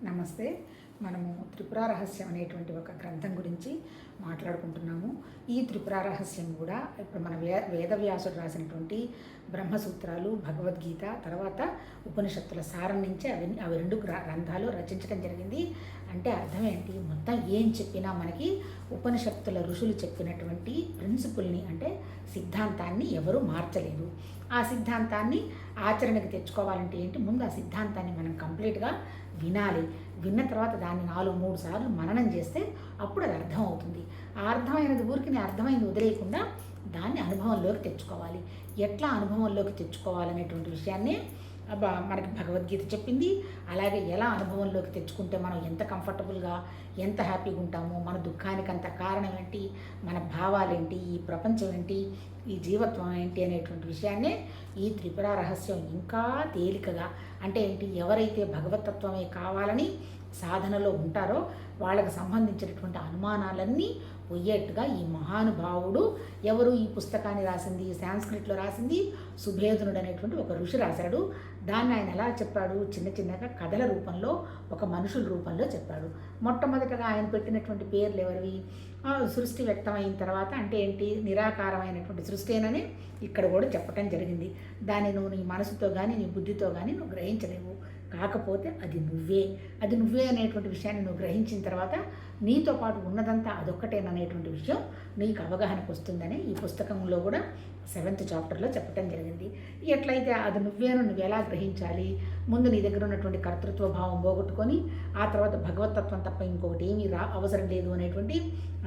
నమస్తే. మనము త్రిపుర రహస్యం అనేటువంటి ఒక గ్రంథం గురించి మాట్లాడుకుంటున్నాము. ఈ త్రిపుర రహస్యం కూడా ఇప్పుడు మన వేదవ్యాసుడు రాసినటువంటి బ్రహ్మసూత్రాలు, భగవద్గీత, తర్వాత ఉపనిషత్తుల సారం నుంచి అవి రెండు గ్రంథాలు రచించడం జరిగింది. అంటే అర్థం ఏంటి? మొత్తం ఏం చెప్పినా మనకి ఉపనిషత్తుల ఋషులు చెప్పినటువంటి ప్రిన్సిపుల్ని, అంటే సిద్ధాంతాన్ని ఎవరు మార్చలేదు. ఆ సిద్ధాంతాన్ని ఆచరణకు తెచ్చుకోవాలంటే ఏంటి? ముందు ఆ సిద్ధాంతాన్ని మనం కంప్లీట్గా వినాలి. విన్న తర్వాత దాన్ని 3 సార్లు మననం చేస్తే అప్పుడు అది అర్థం అవుతుంది. ఆ అర్థమైనది ఊరికి అర్థమైంది వదిలేయకుండా దాన్ని అనుభవంలోకి తెచ్చుకోవాలి. ఎట్లా అనుభవంలోకి తెచ్చుకోవాలనేటువంటి విషయాన్నే మనకి భగవద్గీత చెప్పింది. అలాగే ఎలా అనుభవంలోకి తెచ్చుకుంటే మనం ఎంత కంఫర్టబుల్గా, ఎంత హ్యాపీగా ఉంటామో, మన దుఃఖానికి అంత కారణం ఏంటి, మన భావాలేంటి, ఈ ప్రపంచం ఏంటి, ఈ జీవత్వం ఏంటి అనేటువంటి విషయాన్నే ఈ త్రిపుర రహస్యం ఇంకా తేలికగా, అంటే ఏంటి, ఎవరైతే భగవతత్వమే కావాలని సాధనలో ఉంటారో వాళ్ళకు సంబంధించినటువంటి అనుమానాలన్నీ పోయేట్టుగా ఈ మహానుభావుడు, ఎవరు ఈ పుస్తకాన్ని రాసింది, సాంస్క్రిట్లో రాసింది సుభేదునుడు అనేటువంటి ఒక ఋషి రాశాడు. దాన్ని ఆయన ఎలా చెప్పాడు? చిన్న చిన్నగా కథల రూపంలో, ఒక మనుషుల రూపంలో చెప్పాడు. మొట్టమొదటగా ఆయన పెట్టినటువంటి పేర్లు ఎవరివి? సృష్టి వ్యక్తమైన తర్వాత అంటే ఏంటి, నిరాకారమైనటువంటి సృష్టి అని ఇక్కడ కూడా చెప్పటం జరిగింది. దాన్ని నువ్వు నీ మనసుతో కానీ నీ బుద్ధితో కానీ నువ్వు గ్రహించలేవు. కాకపోతే అది నువ్వే అనేటువంటి విషయాన్ని నువ్వు గ్రహించిన తర్వాత నీతో పాటు ఉన్నదంతా అదొక్కటేననేటువంటి విషయం నీకు అవగాహనకు వస్తుందని ఈ పుస్తకంలో కూడా 7th చాప్టర్లో చెప్పడం జరిగింది. ఎట్లయితే అది నువ్వు ఎలా గ్రహించాలి? ముందు నీ దగ్గర ఉన్నటువంటి కర్తృత్వ భావం పోగొట్టుకొని, ఆ తర్వాత భగవతత్వం తప్ప ఇంకొకటి ఏమీ అవసరం లేదు అనేటువంటి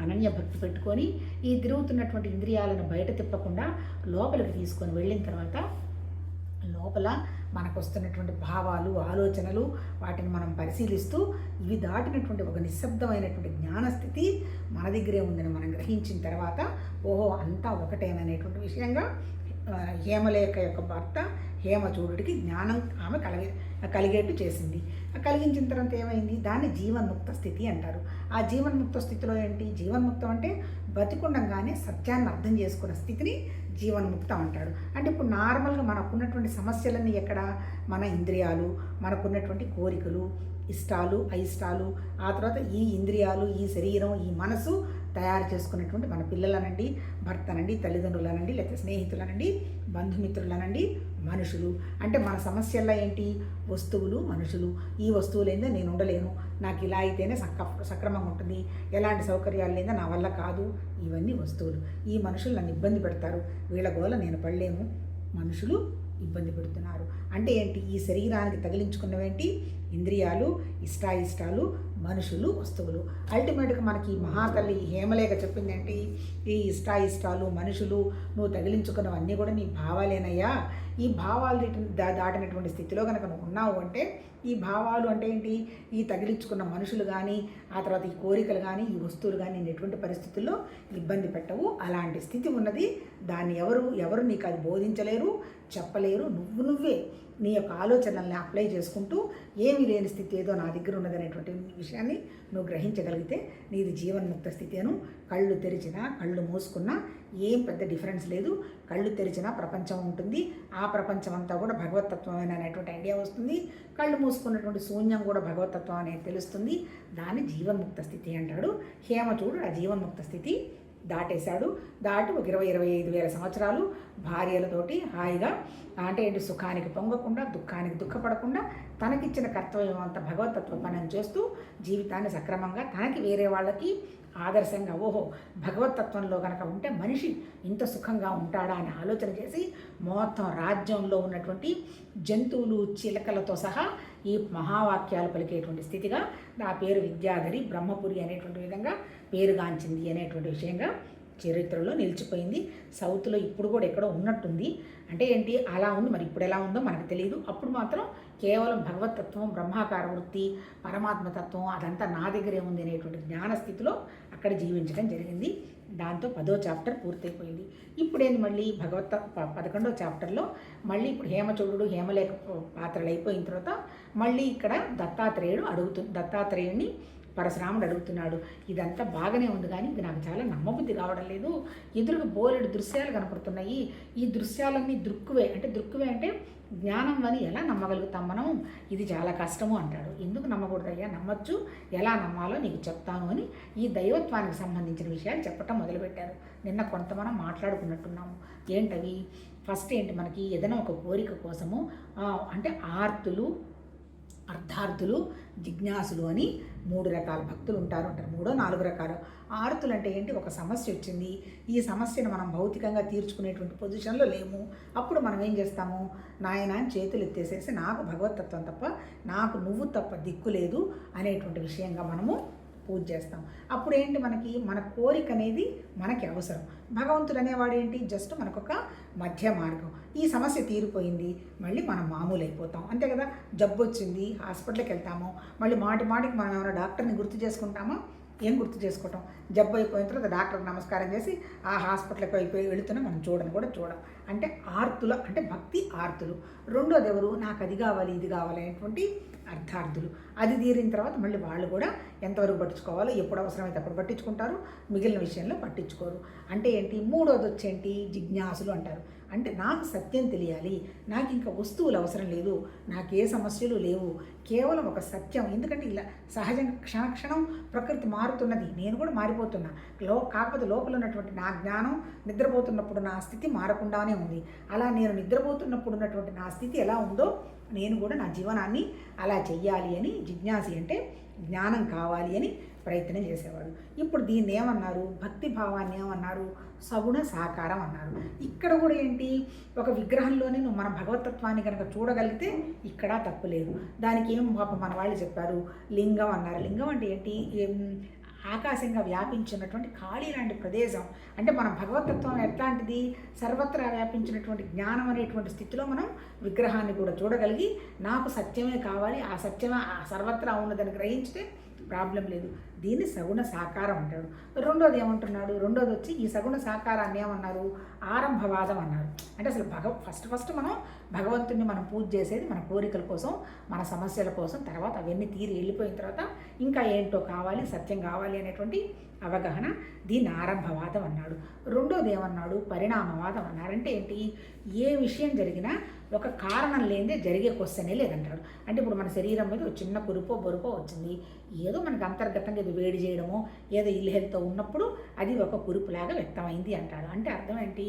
అనన్య భక్తి పెట్టుకొని, ఈ తిరుగుతున్నటువంటి ఇంద్రియాలను బయట తిప్పకుండా లోపలికి తీసుకొని వెళ్ళిన తర్వాత లోపల మనకు వస్తున్నటువంటి భావాలు, ఆలోచనలు, వాటిని మనం పరిశీలిస్తూ ఇవి దాటినటువంటి ఒక నిశ్శబ్దమైనటువంటి జ్ఞానస్థితి మన దగ్గరే ఉందని మనం గ్రహించిన తర్వాత, ఓహో అంతా ఒకటేననేటువంటి విషయంగా హేమలేఖ యొక్క భర్త హేమచూడుడికి జ్ఞానం ఆమె కలిగేట్టు చేసింది. కలిగించిన తర్వాత ఏమైంది? దాన్ని జీవన్ముక్త స్థితి అంటారు. ఆ జీవన్ముక్త స్థితిలో ఏంటి? జీవన్ముక్తం అంటే బతికుండంగానే సత్యాన్ని అర్థం చేసుకున్న స్థితిని జీవన్ముక్తం అంటాడు. అంటే ఇప్పుడు నార్మల్గా మనకున్నటువంటి సమస్యలన్నీ ఎక్కడ? మన ఇంద్రియాలు, మనకున్నటువంటి కోరికలు, ఇష్టాలు, అయిష్టాలు, ఆ తర్వాత ఈ ఇంద్రియాలు, ఈ శరీరం, ఈ మనసు తయారు చేసుకున్నటువంటి మన పిల్లలనండి, భర్తనండి, తల్లిదండ్రులనండి, లేకపోతే స్నేహితులనండి, బంధుమిత్రులనండి, మనుషులు. అంటే మన సమస్యల్లో ఏంటి? వస్తువులు, మనుషులు. ఈ వస్తువులు ఏందో నేను ఉండలేను, నాకు ఇలా అయితేనే సక్రమంగా ఉంటుంది, ఎలాంటి సౌకర్యాలు లేదా నా వల్ల కాదు, ఇవన్నీ వస్తువులు. ఈ మనుషులు నన్ను ఇబ్బంది పెడతారు, వీళ్ళ గోల నేను పడలేము, మనుషులు ఇబ్బంది పెడుతున్నారు. అంటే ఏంటి? ఈ శరీరానికి తగిలించుకున్నవేంటి? ఇంద్రియాలు, ఇష్టాయిష్టాలు, మనుషులు, వస్తువులు. అల్టిమేట్గా మనకి ఈ మహాతల్లి హేమలేఖ చెప్పిందేంటి? ఈ ఇష్టాయిష్టాలు, మనుషులు, నువ్వు తగిలించుకున్నవన్నీ కూడా నీ భావాలేనయ్యా. ఈ భావాలు దాటినటువంటి స్థితిలో కనుక నువ్వు ఉన్నావు అంటే, ఈ భావాలు అంటే ఏంటి? ఈ తగిలించుకున్న మనుషులు కానీ, ఆ తర్వాత ఈ కోరికలు కానీ, ఈ వస్తువులు కానీ నేను ఎటువంటి పరిస్థితుల్లో ఇబ్బంది పెట్టవు. అలాంటి స్థితి ఉన్నది. దాన్ని ఎవరు నీకు అది బోధించలేరు, చెప్పలేరు. నువ్వే నీ యొక్క ఆలోచనల్ని అప్లై చేసుకుంటూ ఏమీ లేని స్థితి ఏదో నా దగ్గర ఉన్నదనేటువంటి విషయాన్ని నువ్వు గ్రహించగలిగితే నీది జీవన్ముక్త స్థితిను. కళ్ళు తెరిచినా కళ్ళు మూసుకున్నా ఏం పెద్ద డిఫరెన్స్ లేదు. కళ్ళు తెరిచినా ప్రపంచం ఉంటుంది, ఆ ప్రపంచం అంతా కూడా భగవతత్వమైన అనేటువంటి ఐడియా వస్తుంది. కళ్ళు మూసుకున్నటువంటి శూన్యం కూడా భగవతత్వం అనేది తెలుస్తుంది. దాన్ని జీవన్ముక్త స్థితి అంటాడు. హేమచూడు ఆ జీవన్ముక్త స్థితి దాటేశాడు. దాటి ఒక 20-25 వేల సంవత్సరాలు భార్యలతోటి హాయిగా, అంటే ఏంటి, సుఖానికి పొంగకుండా, దుఃఖానికి దుఃఖపడకుండా, తనకిచ్చిన కర్తవ్యం అంతా భగవతత్వ పనం చేస్తూ జీవితాన్ని సక్రమంగా, తనకి వేరే వాళ్ళకి ఆదర్శంగా, ఓహో భగవతత్వంలో కనుక ఉంటే మనిషి ఇంత సుఖంగా ఉంటాడా అని ఆలోచన చేసి మొత్తం రాజ్యంలో ఉన్నటువంటి జంతువులు, చిలకలతో సహా ఈ మహావాక్యాలు పలికేటువంటి స్థితిగా నా పేరు విద్యాధరి బ్రహ్మపురి అనేటువంటి విధంగా పేరుగాంచింది అనేటువంటి విషయంగా చరిత్రలో నిలిచిపోయింది. సౌత్లో ఇప్పుడు కూడా ఎక్కడో ఉన్నట్టుంది. అంటే ఏంటి, అలా ఉంది. మరి ఇప్పుడు ఎలా ఉందో మనకు తెలియదు. అప్పుడు మాత్రం కేవలం భగవతత్వం, బ్రహ్మాకార వృత్తి, పరమాత్మతత్వం అదంతా నా దగ్గరే ఉంది అనేటువంటి జ్ఞానస్థితిలో అక్కడ జీవించడం జరిగింది. దాంతో 10వ చాప్టర్ పూర్తయిపోయింది. ఇప్పుడేంది మళ్ళీ 11వ చాప్టర్లో మళ్ళీ ఇప్పుడు హేమచూడు, హేమలేఖ పాత్రలు అయిపోయిన తర్వాత మళ్ళీ ఇక్కడ దత్తాత్రేయుడిని పరశురాముడు అడుగుతున్నాడు. ఇదంతా బాగానే ఉంది కానీ ఇది నాకు చాలా నమ్మబుద్ధి కావడం లేదు. ఎదురుగా బోలెడు దృశ్యాలు కనపడుతున్నాయి. ఈ దృశ్యాలన్నీ దృక్కువే అంటే జ్ఞానం అని ఎలా నమ్మగలుగుతాం మనం? ఇది చాలా కష్టము అంటాడు. ఎందుకు నమ్మకూడదయ్యా? నమ్మచ్చు, ఎలా నమ్మాలో నీకు చెప్తాను అని ఈ దైవత్వానికి సంబంధించిన విషయాలు చెప్పటం మొదలుపెట్టారు. నిన్న కొంత మనం మాట్లాడుకున్నట్టున్నాము. ఏంటవి? ఫస్ట్ ఏంటి, మనకి ఏదైనా ఒక కోరిక కోసము అంటే ఆర్తులు, అర్థార్థులు, జిజ్ఞాసులు అని 3 రకాల భక్తులు ఉంటారు. 3-4 రకాలు. ఆర్తులు అంటే ఏంటి? ఒక సమస్య వచ్చింది, ఈ సమస్యను మనం భౌతికంగా తీర్చుకునేటువంటి పొజిషన్లో లేము. అప్పుడు మనం ఏం చేస్తాము? నాయన అని చేతులు ఎత్తేసేసి నాకు భగవతత్వం తప్ప, నాకు నువ్వు తప్ప దిక్కు లేదు అనేటువంటి విషయంగా మనము పూజ చేస్తాం. అప్పుడు ఏంటి, మనకి మన కోరిక అనేది మనకి అవసరం. భగవంతుడు అనేవాడు ఏంటి? జస్ట్ మనకొక మధ్య మార్గం. ఈ సమస్య తీరిపోయింది, మళ్ళీ మనం మామూలు అయిపోతాం, అంతే కదా. జబ్బు వచ్చింది, హాస్పిటల్కి వెళ్తాము, మళ్ళీ మాటికి మనం ఏమైనా డాక్టర్ని గుర్తు చేసుకుంటామా? ఏం గుర్తు చేసుకోవటం? జబ్బు అయిపోయిన తర్వాత డాక్టర్కి నమస్కారం చేసి ఆ హాస్పిటల్కి అయిపోయి వెళుతున్నా మనం చూడం. అంటే ఆర్తుల అంటే భక్తి ఆర్తులు. రెండోది ఎవరు? నాకు అది కావాలి ఇది కావాలి అనేటువంటి అర్థార్థులు. అది తీరిన తర్వాత మళ్ళీ వాళ్ళు కూడా ఎంతవరకు పట్టించుకోవాలో, ఎప్పుడు అవసరమైతే అప్పుడు పట్టించుకుంటారు, మిగిలిన విషయంలో పట్టించుకోరు. అంటే ఏంటి? మూడోది వచ్చేంటి? జిజ్ఞాసులు అంటారు. అంటే నాకు సత్యం తెలియాలి, నాకు ఇంకా వస్తువులు అవసరం లేదు, నాకు ఏ సమస్యలు లేవు, కేవలం ఒక సత్యం. ఎందుకంటే ఇలా సహజంగా క్షణక్షణం ప్రకృతి మారుతున్నది, నేను కూడా మారిపోతున్నా. కాకపోతే లోపల ఉన్నటువంటి నా జ్ఞానం నిద్రపోతున్నప్పుడు నా స్థితి మారకుండానే ఉంది. అలా నేను నిద్రపోతున్నప్పుడు ఉన్నటువంటి నా స్థితి ఎలా ఉందో నేను కూడా నా జీవనాన్ని అలా చెయ్యాలి అని జిజ్ఞాసి అంటే జ్ఞానం కావాలి అని ప్రయత్నం చేసేవాడు. ఇప్పుడు దీన్ని ఏమన్నారు? భక్తి భావాన్ని ఏమన్నారు? సగుణ సాకారం అన్నారు. ఇక్కడ కూడా ఏంటి? ఒక విగ్రహంలోనే నువ్వు మన భగవతత్వాన్ని కనుక చూడగలిగితే ఇక్కడ తప్పు లేదు. దానికి ఏం పాపం మన వాళ్ళు చెప్పారు? లింగం అన్నారు. లింగం అంటే ఏంటి? ఆకాశంగా వ్యాపించినటువంటి ఖాళీ లాంటి ప్రదేశం. అంటే మన భగవతత్వం ఎట్లాంటిది? సర్వత్రా వ్యాపించినటువంటి జ్ఞానం అనేటువంటి స్థితిలో మనం విగ్రహాన్ని కూడా చూడగలిగి నాకు సత్యమే కావాలి, ఆ సత్యమే సర్వత్రా ఉన్నదని గ్రహించితే ప్రాబ్లం లేదు. దీన్ని సగుణ సాకారం అంటాడు. రెండోది ఏమంటున్నాడు? రెండోది వచ్చి ఈ సగుణ సాకారాన్ని ఏమన్నారు? ఆరంభవాదం అన్నారు. అంటే అసలు ఫస్ట్ మనం భగవంతుడిని మనం పూజ చేసేది మన కోరికల కోసం, మన సమస్యల కోసం. తర్వాత అవన్నీ తీరి వెళ్ళిపోయిన తర్వాత ఇంకా ఏంటో కావాలి, సత్యం కావాలి అనేటువంటి అవగాహన. దీన్ని ఆరంభవాదం అన్నాడు. రెండోది ఏమన్నాడు? పరిణామవాదం అన్నారు. అంటే ఏంటి? ఏ విషయం జరిగినా ఒక కారణం లేనిదే జరిగే క్వశ్చనే లేదంటాడు. అంటే ఇప్పుడు మన శరీరం మీద ఒక చిన్న కురుపో బొరుపో వచ్చింది, ఏదో మనకు అంతర్గతంగా ఇది వేడి చేయడమో ఏదో ఇల్ హెల్త్తో ఉన్నప్పుడు అది ఒక కురుపులాగా వ్యక్తమైంది అంటాడు. అంటే అర్థం ఏంటి?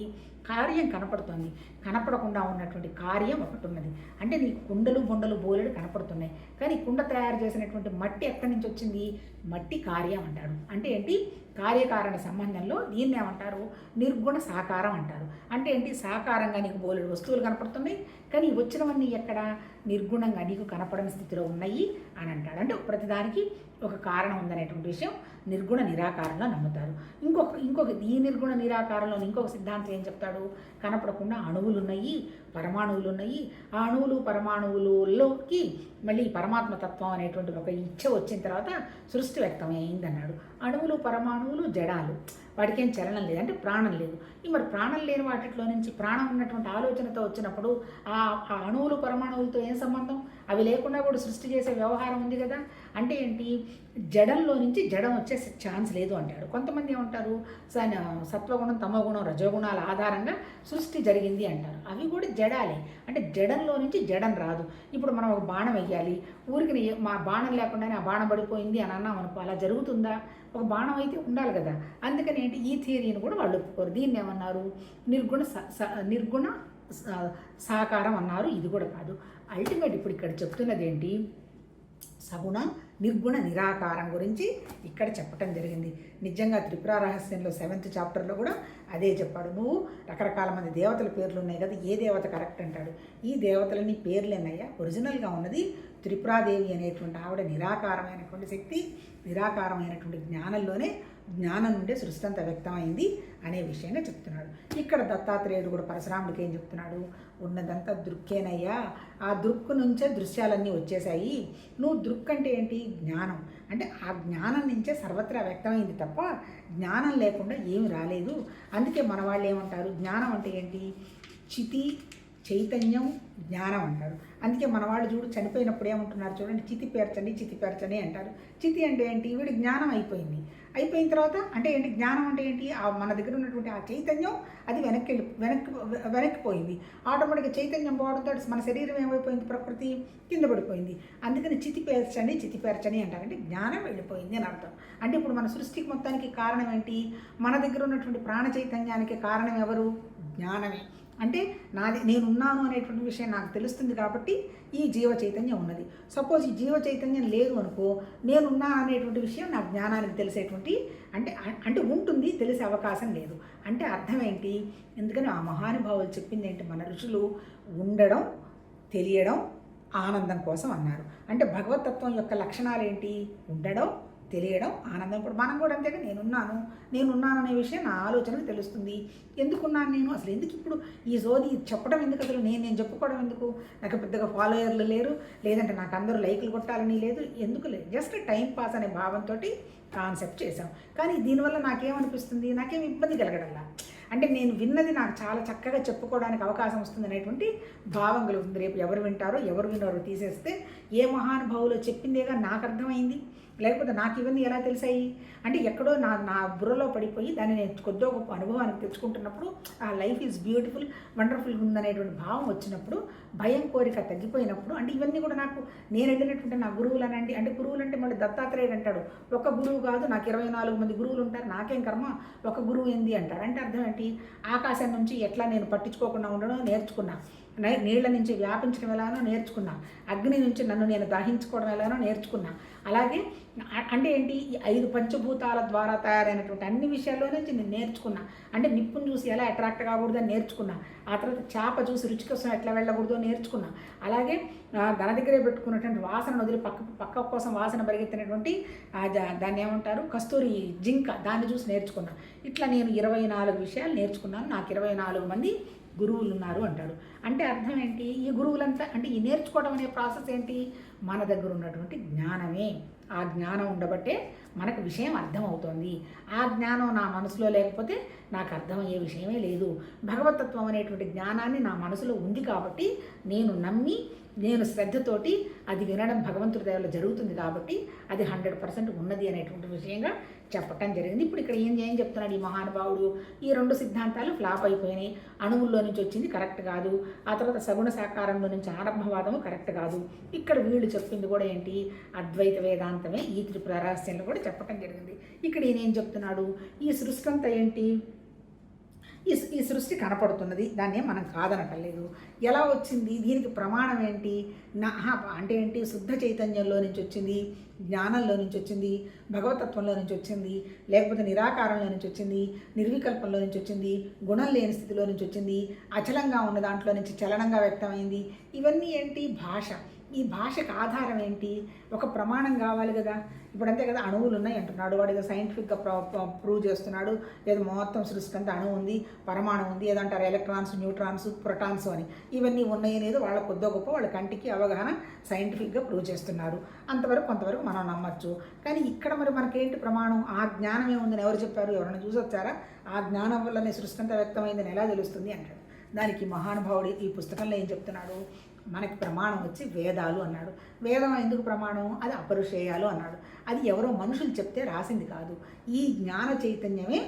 కార్యం కనపడుతుంది, కనపడకుండా ఉన్నటువంటి కార్యం ఒకటి ఉన్నది. అంటే నీకు కుండలు బొండలు బోలెడు కనపడుతున్నాయి, కానీ కుండ తయారు చేసినటువంటి మట్టి ఎక్కడి నుంచి వచ్చింది? మట్టి కార్యం అంటాడు. అంటే ఏంటి? కార్యకారణ సంబంధంలో దీన్ని ఏమంటారు? నిర్గుణ సాకారం అంటారు. అంటే ఏంటి? సాకారంగా నీకు బోలెడు వస్తువులు కనపడుతున్నాయి, కానీ వచ్చినవన్నీ ఎక్కడ? నిర్గుణంగా నీకు కనపడని స్థితిలో ఉన్నాయి అని అంటాడు. అంటే ప్రతిదానికి ఒక కారణం ఉందనేటువంటి విషయం నిర్గుణ నిరాకారంలో నమ్ముతారు. ఇంకొక ఈ నిర్గుణ నిరాకారంలో ఇంకొక సిద్ధాంతం ఏం చెప్తాడు? కనపడకుండా అణువులు ఉన్నాయి, పరమాణువులు ఉన్నాయి. ఆ అణువులు పరమాణువులలోకి మళ్ళీ పరమాత్మ తత్వం అనేటువంటి ఒక ఇచ్చ వచ్చిన తర్వాత సృష్టి వ్యక్తమైందన్నాడు. అణువులు పరమాణువులు జడాలు, వాటికి ఏం చలనం లేదు, అంటే ప్రాణం లేదు. ఈ మరి ప్రాణం లేని వాటిలో నుంచి ప్రాణం ఉన్నటువంటి ఆలోచనతో వచ్చినప్పుడు ఆ అణువులు పరమాణువులతో ఏం సంబంధం? అవి లేకుండా కూడా సృష్టి చేసే వ్యవహారం ఉంది కదా. అంటే ఏంటి? జడంలో నుంచి జడం వచ్చే ఛాన్స్ లేదు అంటాడు. కొంతమంది ఏమంటారు? సత్వగుణం తమోగుణం రజోగుణాల ఆధారంగా సృష్టి జరిగింది అంటారు. అవి కూడా జడాలే, అంటే జడంలో నుంచి జడం రాదు. ఇప్పుడు మనం ఒక బాణం వెయ్యాలి, ఊరికి మా బాణం లేకుండానే ఆ బాణం పడిపోయింది అని అన్నాం అనుకో, అలా జరుగుతుందా? ఒక బాణం అయితే ఉండాలి కదా. అందుకని ఏంటి? ఈ థియరీని కూడా వాళ్ళు ఒప్పుకోరు. దీన్ని ఏమన్నారు? నిర్గుణ సాకారం అన్నారు. ఇది కూడా కాదు. అల్టిమేట్ ఇప్పుడు ఇక్కడ చెప్తున్నది ఏంటి? సగుణ నిర్గుణ నిరాకారం గురించి ఇక్కడ చెప్పటం జరిగింది. నిజంగా త్రిపుర రహస్యంలో 7th చాప్టర్లో కూడా అదే చెప్పాడు. నువ్వు రకరకాల మంది దేవతల పేర్లు ఉన్నాయి కదా, ఏ దేవత కరెక్ట్ అంటాడు? ఈ దేవతలని పేర్లేనయ్యా, ఒరిజినల్గా ఉన్నది త్రిపురాదేవి అనేటువంటి ఆవిడ నిరాకారమైనటువంటి శక్తి, నిరాకారమైనటువంటి జ్ఞానంలోనే జ్ఞానం నుండే సృష్టి అంతా వ్యక్తమైంది అనే విషయంగా చెప్తున్నాడు. ఇక్కడ దత్తాత్రేయుడు కూడా పరశురాముడికి ఏం చెప్తున్నాడు? ఉన్నదంతా దృక్కేనయ్యా, ఆ దృక్కు నుంచే దృశ్యాలన్నీ వచ్చేసాయి. నువ్వు దృక్ అంటే ఏంటి? జ్ఞానం. అంటే ఆ జ్ఞానం నుంచే సర్వత్రా వ్యక్తమైంది తప్ప జ్ఞానం లేకుండా ఏమి రాలేదు. అందుకే మన వాళ్ళు ఏమంటారు? జ్ఞానం అంటే ఏంటి? చైతన్యం, జ్ఞానం అంటారు. అందుకే మన వాళ్ళు చూడు చనిపోయినప్పుడు ఏమంటున్నారు చూడండి, చితి పేర్చండి చితి పేర్చండి అంటారు. చితి అంటే ఏంటి? వీడి జ్ఞానం అయిపోయింది. అయిపోయిన తర్వాత అంటే ఏంటి? జ్ఞానం అంటే ఏంటి? మన దగ్గర ఉన్నటువంటి ఆ చైతన్యం అది వెనక్కిపోయింది. ఆటోమేటిక్గా చైతన్యం పోవడంతో మన శరీరం ఏమైపోయింది? ప్రకృతి కింద పడిపోయింది. అందుకని చితి పేర్చని అంటారు. అంటే జ్ఞానం వెళ్ళిపోయింది అని అర్థం. అంటే ఇప్పుడు మన సృష్టికి మొత్తానికి కారణం ఏంటి? మన దగ్గర ఉన్నటువంటి ప్రాణ చైతన్యానికి కారణం ఎవరు? జ్ఞానమే. అంటే నేనున్నాను అనేటువంటి విషయం నాకు తెలుస్తుంది కాబట్టి ఈ జీవ చైతన్యం ఉన్నది. సపోజ్ ఈ జీవ చైతన్యం లేదు అనుకో, నేనున్నాను అనేటువంటి విషయం నా జ్ఞానానికి తెలిసేటువంటి అంటే ఉంటుంది, తెలిసే అవకాశం లేదు. అంటే అర్థం ఏంటి? ఎందుకని ఆ మహానుభావులు చెప్పింది ఏంటి? మన ఋషులు ఉండడం, తెలియడం, ఆనందం కోసం అన్నారు. అంటే భగవతత్వం యొక్క లక్షణాలు ఏంటి? ఉండడం, తెలియడం, ఆనందం. ఇప్పుడు మనం కూడా అంతేగా, నేనున్నాను అనే విషయం నా ఆలోచనకు తెలుస్తుంది. ఎందుకున్నాను నేను? అసలు ఎందుకు ఇప్పుడు ఈ సోది చెప్పడం ఎందుకు? అసలు నేను చెప్పుకోవడం ఎందుకు? నాకు పెద్దగా ఫాలోయర్లు లేరు, లేదంటే నాకు అందరూ లైకులు కొట్టాలని లేదు, ఎందుకు లేదు, జస్ట్ టైం పాస్ అనే భావంతో కాన్సెప్ట్ చేశాం. కానీ దీనివల్ల నాకేమనిపిస్తుంది? నాకేం ఇబ్బంది కలగడంలా. అంటే నేను విన్నది నాకు చాలా చక్కగా చెప్పుకోవడానికి అవకాశం వస్తుంది అనేటువంటి భావం కలుగుతుంది. రేపు ఎవరు వింటారో ఎవరు విన్నారో తీసేస్తే ఏ మహానుభావులో చెప్పిందేగా నాకు అర్థమైంది, లేకపోతే నాకు ఇవన్నీ ఎలా తెలిసాయి? అంటే ఎక్కడో నా బుర్రలో పడిపోయి దాన్ని నేను కొద్దో గొప్ప అనుభవానికి తెచ్చుకుంటున్నప్పుడు ఆ లైఫ్ ఈజ్ బ్యూటిఫుల్, వండర్ఫుల్గా ఉందనేటువంటి భావం వచ్చినప్పుడు, భయం కోరిక తగ్గిపోయినప్పుడు, అంటే ఇవన్నీ కూడా నాకు నేను వెళ్ళినటువంటి నా గురువులనండి. అంటే గురువులు అంటే మళ్ళీ దత్తాత్రేయుడు అంటాడు, ఒక గురువు కాదు నాకు 24 మంది గురువులు ఉంటారు, నాకేం కర్మ, ఒక గురువు ఏంది అంటారు. అంటే అర్థం ఏంటి? ఆకాశం నుంచి ఎట్లా నేను పట్టించుకోకుండా ఉండడం నేర్చుకున్నా, నీళ్ల నుంచి వ్యాపించడం ఎలానో నేర్చుకున్నా, అగ్ని నుంచి నన్ను నేను దహించుకోవడం ఎలానో నేర్చుకున్నా. అలాగే అంటే ఏంటి? ఈ 5 పంచభూతాల ద్వారా తయారైనటువంటి అన్ని విషయాల్లో నుంచి నేను నేర్చుకున్నా. అంటే నిప్పును చూసి ఎలా అట్రాక్ట్ కాకూడదని నేర్చుకున్నా. ఆ తర్వాత చేప చూసి రుచి కోసం ఎట్లా వెళ్ళకూడదో నేర్చుకున్నా. అలాగే తన దగ్గరే పెట్టుకున్నటువంటి వాసన వదిలి పక్క కోసం వాసన పరిగెత్తినటువంటి దాన్ని ఏమంటారు? కస్తూరి జింక, దాన్ని చూసి నేర్చుకున్నా. ఇట్లా నేను 24 విషయాలు నేర్చుకున్నాను, నాకు 24 మంది గురువులు ఉన్నారు అంటాడు. అంటే అర్థం ఏంటి? ఈ గురువులంతా అంటే ఈ నేర్చుకోవడం అనే ప్రాసెస్ ఏంటి? మన దగ్గర ఉన్నటువంటి జ్ఞానమే. ఆ జ్ఞానం ఉండబట్టే మనకు విషయం అర్థమవుతోంది. ఆ జ్ఞానం నా మనసులో లేకపోతే నాకు అర్థమయ్యే విషయమే లేదు. భగవతత్వం అనేటువంటి జ్ఞానాన్ని నా మనసులో ఉంది కాబట్టి నేను నమ్మి, నేను శ్రద్ధతోటి అది వినడం భగవంతుడి దయలో జరుగుతుంది కాబట్టి అది 100% ఉన్నది అనేటువంటి విషయంగా చెప్పటం జరిగింది. ఇప్పుడు ఇక్కడ ఏం చెప్తున్నాడు ఈ మహానుభావుడు? ఈ 2 సిద్ధాంతాలు ఫ్లాప్ అయిపోయినాయి. అణువుల్లో నుంచి వచ్చింది కరెక్ట్ కాదు, ఆ తర్వాత సగుణ సాకారంలో నుంచి ఆరంభవాదము కరెక్ట్ కాదు. ఇక్కడ వీళ్ళు చెప్పింది కూడా ఏంటి? అద్వైత వేదాంతమే ఈ త్రిపుర రహస్యంలో కూడా చెప్పటం జరిగింది. ఇక్కడ ఈయన ఏం చెప్తున్నాడు? ఈ సృష్టి అంతా ఏంటి? ఈ సృష్టి కనపడుతున్నది, దాన్నే మనం కాదనటం లేదు. ఎలా వచ్చింది? దీనికి ప్రమాణం ఏంటి? అంటే ఏంటి? శుద్ధ చైతన్యంలో నుంచి వచ్చింది, జ్ఞానంలో నుంచి వచ్చింది, భగవతత్వంలో నుంచి వచ్చింది, లేకపోతే నిరాకారంలో నుంచి వచ్చింది, నిర్వికల్పంలో నుంచి వచ్చింది, గుణం లేని స్థితిలో నుంచి వచ్చింది, అచలంగా ఉన్న దాంట్లో నుంచి చలనంగా వ్యక్తమైంది. ఇవన్నీ ఏంటి? భాష. ఈ భాషకు ఆధారం ఏంటి? ఒక ప్రమాణం కావాలి కదా. ఇప్పుడు అంతే కదా, అణువులు ఉన్నాయి అంటున్నాడు వాడు, ఏదో సైంటిఫిక్గా ప్రూవ్ చేస్తున్నాడు, ఏదో మొత్తం సృష్టి అంతా అణువు ఉంది, పరమాణు ఉంది, ఏదంటారు ఎలక్ట్రాన్స్, న్యూట్రాన్స్, ప్రోటాన్స్ అని, ఇవన్నీ ఉన్నాయి అనేది వాళ్ళ కొద్దో గొప్ప వాళ్ళ కంటికి అవగాహన సైంటిఫిక్గా ప్రూవ్ చేస్తున్నారు. అంతవరకు కొంతవరకు మనం నమ్మచ్చు. కానీ ఇక్కడ మరి మనకేంటి ప్రమాణం? ఆ జ్ఞానం ఏముందని ఎవరు చెప్పారు? ఎవరైనా చూసొచ్చారా? ఆ జ్ఞానం వల్లనే సృష్టి అంతా వ్యక్తమైందని ఎలా తెలుస్తుంది అంటాడు. దానికి మహానుభావుడు ఈ పుస్తకంలో ఏం చెప్తున్నాడు? మనకి ప్రమాణం వచ్చి వేదాలు అన్నాడు. వేదం ఎందుకు ప్రమాణం? అది అపరుషేయాలు అన్నాడు. అది ఎవరో మనుషులు చెప్తే రాసింది కాదు, ఈ జ్ఞాన చైతన్యమే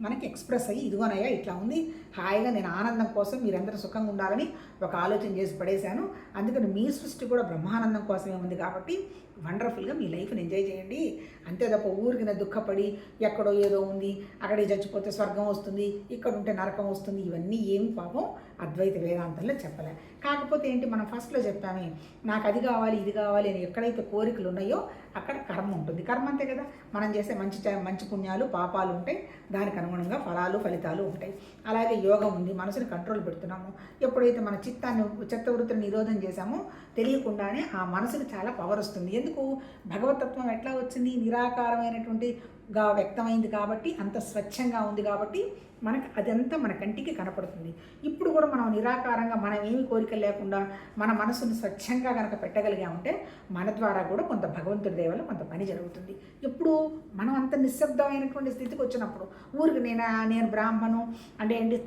మనకి ఎక్స్ప్రెస్ అయ్యి, ఇదిగోనయ్యా ఇట్లా ఉంది, హాయిగా నేను ఆనందం కోసం మీరందరూ సుఖంగా ఉండాలని ఒక ఆలోచన చేసి పడేశాను, అందుకని మీ సృష్టి కూడా బ్రహ్మానందం కోసమే ఉంది కాబట్టి వండర్ఫుల్గా మీ లైఫ్ని ఎంజాయ్ చేయండి, అంతే తప్ప ఊరికి దుఃఖపడి ఎక్కడో ఏదో ఉంది, అక్కడే చచ్చిపోతే స్వర్గం వస్తుంది, ఇక్కడ ఉంటే నరకం వస్తుంది, ఇవన్నీ ఏమి పాపం అద్వైత వేదాంతంలో చెప్పలే. కాకపోతే ఏంటి, మనం ఫస్ట్లో చెప్పామే, నాకు అది కావాలి ఇది కావాలి అని ఎక్కడైతే కోరికలు ఉన్నాయో అక్కడ కర్మ ఉంటుంది. కర్మ అంతే కదా, మనం చేసే మంచి పుణ్యాలు పాపాలు ఉంటాయి, దానికి అనుగుణంగా ఫలితాలు ఉంటాయి. అలాగే యోగం ఉంది, మనసుని కంట్రోల్ పెడుతున్నాము. ఎప్పుడైతే మన చిత్తవృత్తిని నిరోధం చేశామో తెలియకుండానే ఆ మనసుకు చాలా పవర్ వస్తుంది. ఎందుకు? భగవతత్వం ఎట్లా వచ్చింది? నిరాకారమైనటువంటి గా వ్యక్తమైంది కాబట్టి, అంత స్వచ్ఛంగా ఉంది కాబట్టి మనకు అదంతా మన కంటికి కనపడుతుంది. ఇప్పుడు కూడా మనం నిరాకారంగా మనం ఏమి కోరికలు లేకుండా మన మనసుని స్వచ్ఛంగా కనుక పెట్టగలిగామంటే మన ద్వారా కూడా కొంత భగవంతుడి దయ వల్ల కొంత పని జరుగుతుంది. ఎప్పుడు మనం అంత నిశ్శబ్దమైనటువంటి స్థితికి వచ్చినప్పుడు ఊరికి నేను బ్రాహ్మణు అంటే ఏంటి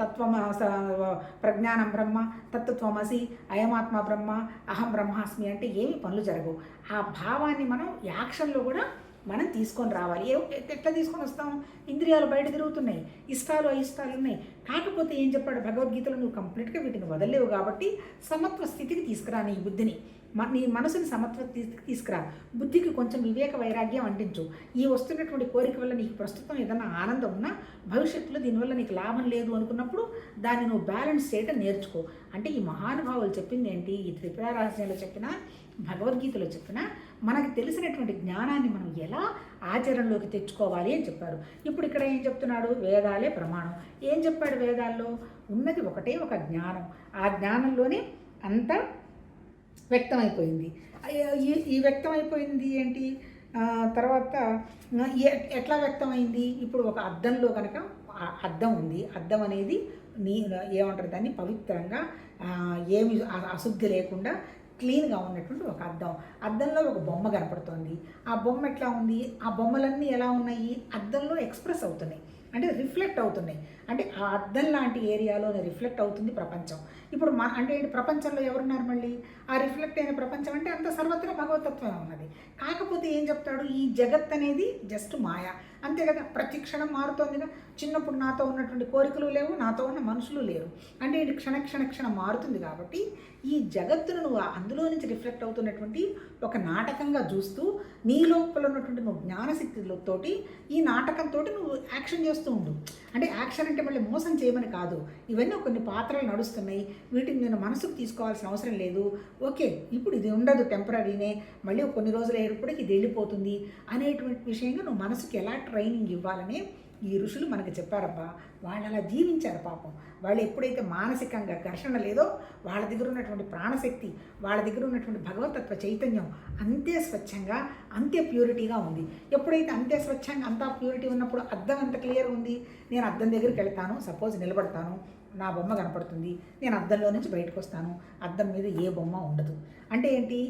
ప్రజ్ఞానం బ్రహ్మ, తత్వమసి, అయమాత్మ బ్రహ్మ, అహం బ్రహ్మాస్మి అంటే ఏమి పనులు జరగవు. ఆ భావాన్ని మనం యాక్షన్లో కూడా మనం తీసుకొని రావాలి. ఎట్లా తీసుకొని వస్తాం? ఇంద్రియాలు బయట తిరుగుతున్నాయి, ఇష్టాలు అయిష్టాలు ఉన్నాయి. కాకపోతే ఏం చెప్పాడు భగవద్గీతలో, నువ్వు కంప్లీట్గా వీటిని వదలలేవు కాబట్టి సమత్వ స్థితికి తీసుకురా నీ బుద్ధిని, నీ మనసుని సమత్వ స్థితికి తీసుకురా, బుద్ధికి కొంచెం వివేక వైరాగ్యం అంటించు. ఈ వస్తున్నటువంటి కోరిక వల్ల నీకు ప్రస్తుతం ఏదైనా ఆనందం ఉన్నా భవిష్యత్తులో దీనివల్ల నీకు లాభం లేదు అనుకున్నప్పుడు దాన్ని నువ్వు బ్యాలెన్స్ చేయడం నేర్చుకో. అంటే ఈ మహానుభావులు చెప్పింది ఏంటి? ఈ త్రిపుర రహస్యంలో చెప్పిన, భగవద్గీతలో చెప్పిన మనకు తెలిసినటువంటి జ్ఞానాన్ని మనం ఎలా ఆచరణలోకి తెచ్చుకోవాలి అని చెప్పారు. ఇప్పుడు ఇక్కడ ఏం చెప్తున్నాడు? వేదాలే ప్రమాణం. ఏం చెప్పాడు? వేదాల్లో ఉన్నది ఒకటే ఒక జ్ఞానం. ఆ జ్ఞానంలోనే అంతా వ్యక్తమైపోయింది. ఈ వ్యక్తమైపోయింది ఏంటి? తర్వాత ఎట్లా వ్యక్తమైంది? ఇప్పుడు ఒక అద్దంలో కనుక అద్దం ఉంది. అద్దం అనేది ఏమంటారు దాన్ని? పవిత్రంగా ఏమి అశుద్ధి లేకుండా క్లీన్గా ఉన్నటువంటి ఒక అద్దం. అద్దంలో ఒక బొమ్మ కనపడుతోంది. ఆ బొమ్మ ఎట్లా ఉంది? ఆ బొమ్మలన్నీ ఎలా ఉన్నాయి? అద్దంలో ఎక్స్ప్రెస్ అవుతున్నాయి, అంటే రిఫ్లెక్ట్ అవుతున్నాయి. అంటే ఆ అద్దం లాంటి ఏరియాలోనే రిఫ్లెక్ట్ అవుతుంది ప్రపంచం. ఇప్పుడు అంటే ప్రపంచంలో ఎవరున్నారు మళ్ళీ? ఆ రిఫ్లెక్ట్ అయిన ప్రపంచం అంటే అంత సర్వత్రా భగవతత్వమే ఉన్నది. కాకపోతే ఏం చెప్తాడు? ఈ జగత్ అనేది జస్ట్ మాయ, అంతే కదా. ప్రతి క్షణం మారుతోందిగా. చిన్నప్పుడు నాతో ఉన్నటువంటి కోరికలు లేవు, నాతో ఉన్న మనుషులు లేరు. అంటే ఇది క్షణం మారుతుంది. కాబట్టి ఈ జగత్తును నువ్వు అందులో నుంచి రిఫ్లెక్ట్ అవుతున్నటువంటి ఒక నాటకంగా చూస్తూ నీ లోపల ఉన్నటువంటి నువ్వు జ్ఞానశక్తితోటి ఈ నాటకంతో నువ్వు యాక్షన్ చేస్తూ ఉండు. అంటే యాక్షన్ అంటే మళ్ళీ మోసం చేయమని కాదు. ఇవన్నీ కొన్ని పాత్రలు నడుస్తున్నాయి, వీటిని నేను మనసుకు తీసుకోవాల్సిన అవసరం లేదు. ఓకే, ఇప్పుడు ఇది ఉండదు, టెంపరీనే, మళ్ళీ కొన్ని రోజులు ఏర్పడికి ఇది వెళ్ళిపోతుంది అనేటువంటి విషయంగా నువ్వు మనసుకి ఎలా ట్రైనింగ్ ఇవ్వాలని ఈ ఋషులు మనకు చెప్పారబ్బా. వాళ్ళు అలా జీవించారు పాపం. వాళ్ళు ఎప్పుడైతే మానసికంగా ఘర్షణ లేదో వాళ్ళ దగ్గర ఉన్నటువంటి ప్రాణశక్తి, వాళ్ళ దగ్గర ఉన్నటువంటి భగవతత్వ చైతన్యం అంతే స్వచ్ఛంగా, అంతే ప్యూరిటీగా ఉంది. ఎప్పుడైతే అంతే స్వచ్ఛంగా, అంతా ప్యూరిటీ ఉన్నప్పుడు అద్దం ఎంత క్లియర్ ఉంది? నేను అద్దం దగ్గరికి వెళ్తాను, సపోజ్ నిలబడతాను, నా బొమ్మ కనపడుతుంది, నేను అద్దంలో నుంచి బయటకు వస్తాను, అద్దం మీద ఏ బొమ్మ ఉండదు. అంటే ఏంటి?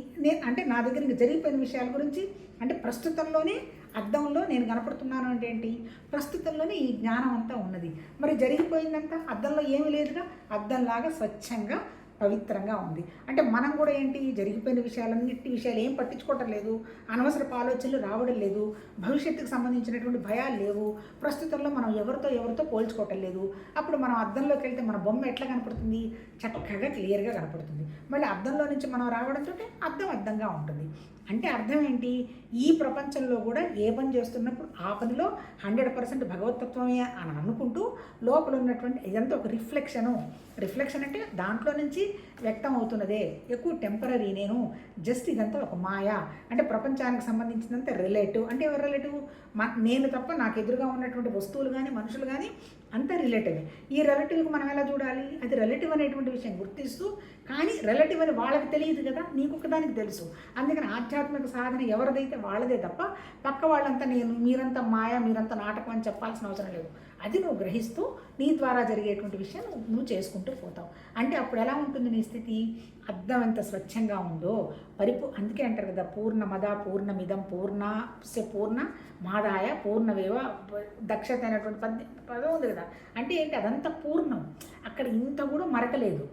అంటే నా దగ్గర ఇంకా జరిగిపోయిన విషయాల గురించి, అంటే ప్రస్తుతంలోనే అద్దంలో నేను కనపడుతున్నాను అంటే ఏంటి? ప్రస్తుతంలోనే ఈ జ్ఞానం అంతా ఉన్నది. మరి జరిగిపోయిందంతా అద్దంలో ఏమీ లేదుగా, అద్దంలాగా స్వచ్ఛంగా పవిత్రంగా ఉంది. అంటే మనం కూడా ఏంటి? జరిగిపోయిన విషయాలు ఏం పట్టించుకోవటం లేదు, అనవసరపు ఆలోచనలు రావడం లేదు, భవిష్యత్తుకు సంబంధించినటువంటి భయాలు లేవు, ప్రస్తుతంలో మనం ఎవరితో పోల్చుకోవటం లేదు. అప్పుడు మనం అద్దంలోకి వెళ్తే మన బొమ్మ ఎట్లా కనపడుతుంది? చక్కగా క్లియర్గా కనపడుతుంది. మళ్ళీ అద్దంలో నుంచి మనం రావడంతో అద్దంగా ఉంటుంది. అంటే అర్థం ఏంటి? ఈ ప్రపంచంలో కూడా ఏ పని చేస్తున్నప్పుడు ఆ పనిలో 100% భగవతత్వమే అని అనుకుంటూ లోపల ఉన్నటువంటి ఇదంతా ఒక రిఫ్లెక్షన్ అంటే దాంట్లో నుంచి వ్యక్తం అవుతున్నదే, ఎక్కువ టెంపరీ, నేను జస్ట్ ఇదంతా ఒక మాయ. అంటే ప్రపంచానికి సంబంధించినంత రిలేటివ్. అంటే ఎవరు రిలేటివ్? నేను తప్ప నాకు ఎదురుగా ఉన్నటువంటి వస్తువులు కానీ మనుషులు కానీ అంతా రిలేటివ్. ఈ రిలేటివ్కి మనం ఎలా చూడాలి? అది రిలేటివ్ అనేటువంటి విషయం గుర్తిస్తూ, కానీ రిలేటివ్ అని వాళ్ళకి తెలియదు కదా, నీకు ఒకదానికి తెలుసు. అందుకని ఆధ్యాత్మిక సాధన ఎవరిదైతే వాళ్ళదే తప్ప పక్క వాళ్ళంతా మీరంతా మాయ, మీరంతా నాటకం అని చెప్పాల్సిన అవసరం లేదు. అది నువ్వు గ్రహిస్తూ నీ ద్వారా జరిగేటువంటి విషయం నువ్వు చేసుకుంటూ పోతావు. అంటే అప్పుడు ఎలా ఉంటుంది నీ స్థితి? అద్దం ఎంత స్వచ్ఛంగా ఉందో అందుకే అంటారు కదా, పూర్ణమద పూర్ణమిదం పూర్ణ మాదాయ పూర్ణవేవ దక్షత అనేటువంటి పదం ఉంది కదా. అంటే ఏంటి? అదంతా పూర్ణం, అక్కడ ఇంత కూడా మరకలేదు.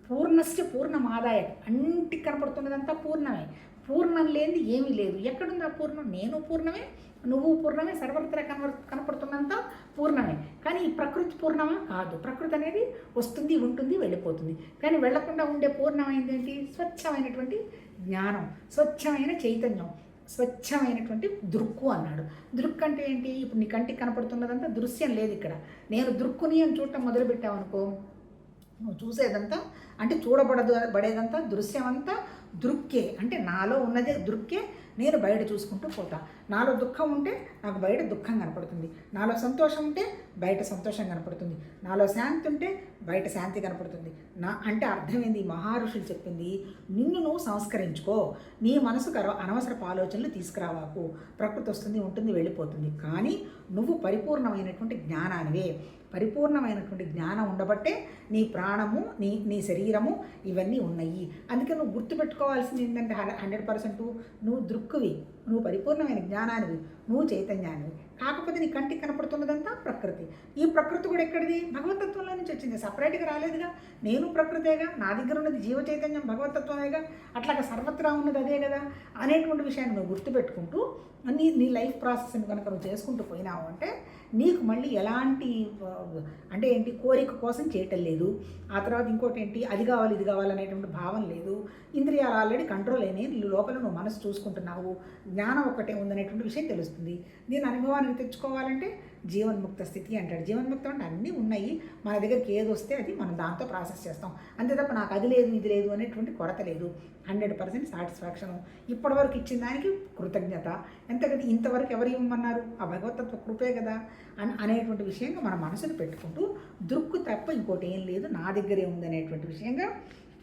పూర్ణశ్చ పూర్ణమాదాయ, అంటికి కనపడుతున్నదంతా పూర్ణమే. పూర్ణం లేనిది ఏమీ లేదు. ఎక్కడుంది ఆ పూర్ణం? నేను పూర్ణమే, నువ్వు పూర్ణమే, సర్వత్రా కనపడుతున్నంత పూర్ణమే. కానీ ఈ ప్రకృతి పూర్ణమా? కాదు. ప్రకృతి అనేది వస్తుంది, ఉంటుంది, వెళ్ళిపోతుంది. కానీ వెళ్లకుండా ఉండే పూర్ణమైంది ఏంటి? స్వచ్ఛమైనటువంటి జ్ఞానం, స్వచ్ఛమైన చైతన్యం, స్వచ్ఛమైనటువంటి దృక్కు అన్నాడు. దృక్ అంటే ఏంటి? ఇప్పుడు నీ కంటికి కనపడుతున్నదంతా దృశ్యం లేదు ఇక్కడ. నేను దృక్కుని అని చూడటం మొదలుపెట్టావనుకో, నువ్వు చూసేదంతా అంటే పడేదంతా దృశ్యం అంతా దృక్కే. అంటే నాలో ఉన్నదే దృక్కే, నేను బయట చూసుకుంటూ పోతా. నాలో దుఃఖం ఉంటే నాకు బయట దుఃఖం కనపడుతుంది, నాలో సంతోషం ఉంటే బయట సంతోషం కనపడుతుంది. నాలో శాంతి ఉంటే బయట శాంతి కనపడుతుంది. నా అంటే అర్థమైంది మహర్షులు చెప్పింది, నిన్ను నువ్వు సంస్కరించుకో, నీ మనసుకు అనవసరపు ఆలోచనలు తీసుకురావాకు. ప్రకృతి వస్తుంది, ఉంటుంది, వెళ్ళిపోతుంది. కానీ నువ్వు పరిపూర్ణమైనటువంటి జ్ఞానానివే. పరిపూర్ణమైనటువంటి జ్ఞానం ఉండబట్టే నీ ప్రాణము, నీ శరీరము ఇవన్నీ ఉన్నాయి. అందుకే నువ్వు గుర్తుపెట్టుకోవాల్సింది ఏంటంటే 100% నువ్వు దృక్కువి, నువ్వు పరిపూర్ణమైన జ్ఞానానివి, నువ్వు చైతన్యానివి. కాకపోతే నీ కంటికి కనపడుతున్నదంతా ప్రకృతి. ఈ ప్రకృతి కూడా ఎక్కడిది? భగవతత్వంలో నుంచి వచ్చింది, సపరేట్గా రాలేదుగా. నేను ప్రకృతేగా, నా దగ్గర ఉన్నది జీవ చైతన్యం భగవతత్వమేగా, అట్లాగా సర్వత్రా ఉన్నది అదే కదా అనేటువంటి విషయాన్ని నువ్వు గుర్తుపెట్టుకుంటూ నీ లైఫ్ ప్రాసెస్ని కనుక నువ్వు చేసుకుంటూ పోయినావు అంటే నీకు మళ్ళీ ఎలాంటి అంటే ఏంటి కోరిక కోసం చేయటం లేదు. ఆ తర్వాత ఇంకోటి ఏంటి, అది కావాలి ఇది కావాలి అనేటువంటి భావం లేదు. ఇంద్రియాలు ఆల్రెడీ కంట్రోల్ అయినాయి, లోపల నువ్వు మనసు చూసుకుంటున్నావు, జ్ఞానం ఒక్కటే ఉందనేటువంటి విషయం తెలుస్తుంది. దీని అనుభవాన్ని తెచ్చుకోవాలంటే జీవన్ముక్త స్థితి అంటాడు. జీవన్ముక్తం అంటే అన్నీ ఉన్నాయి, మన దగ్గరికి ఏది వస్తే అది మనం దాంతో ప్రాసెస్ చేస్తాం అంతే తప్ప నాకు అది లేదు ఇది లేదు అనేటువంటి కొరత లేదు. 100% సాటిస్ఫాక్షను. ఇప్పటివరకు ఇచ్చిన దానికి కృతజ్ఞత. ఎంత కదా, ఇంతవరకు ఎవరు ఇవ్వమన్నారు? ఆ భగవతత్వ కృపే కదా అనేటువంటి విషయంగా మన మనసును పెట్టుకుంటూ దృక్కు తప్ప ఇంకోటి ఏం లేదు, నా దగ్గరే ఉందనేటువంటి విషయంగా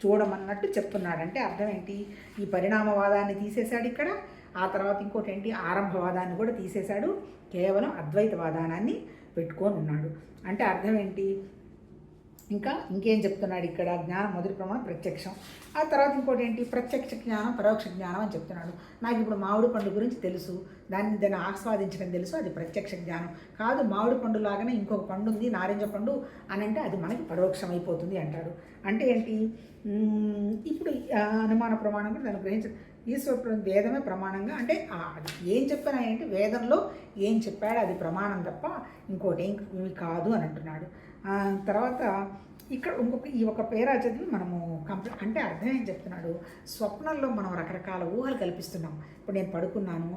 చూడమన్నట్టు చెప్తున్నాడు. అంటే అర్థం ఏంటి? ఈ పరిణామవాదాన్ని తీసేశాడు ఇక్కడ. ఆ తర్వాత ఇంకోటి ఏంటి, ఆరంభవాదాన్ని కూడా తీసేశాడు. కేవలం అద్వైతవాదానాన్ని పెట్టుకొని ఉన్నాడు. అంటే అర్థం ఏంటి? ఇంకేం చెప్తున్నాడు ఇక్కడ? జ్ఞానం మొదటి ప్రమాణం ప్రత్యక్షం. ఆ తర్వాత ఇంకోటి ఏంటి, ప్రత్యక్ష జ్ఞానం పరోక్ష జ్ఞానం అని చెప్తున్నాడు. నాకు ఇప్పుడు మామిడి పండు గురించి తెలుసు, దాన్ని ఆస్వాదించడం తెలుసు, అది ప్రత్యక్ష జ్ఞానం కాదు. మామిడి పండు లాగానే ఇంకొక పండు ఉంది, నారింజ పండు అని అంటే అది మనకి పరోక్షం అయిపోతుంది అంటాడు. అంటే ఏంటి? ఇప్పుడు అనుమాన ప్రమాణం కూడా దాన్ని గ్రహించ ఈశ్వర వేదమే ప్రమాణంగా, అంటే ఏం చెప్పినా ఏంటి, వేదంలో ఏం చెప్పాడో అది ప్రమాణం తప్ప ఇంకోటి ఏం కాదు అని అంటున్నాడు. తర్వాత ఇక్కడ ఈ ఒక పేరా చదివి మనము అంటే అర్థం ఏం చెప్తున్నాడు? స్వప్నంలో మనం రకరకాల ఊహలు కల్పిస్తున్నాం. ఇప్పుడు నేను పడుకున్నాను,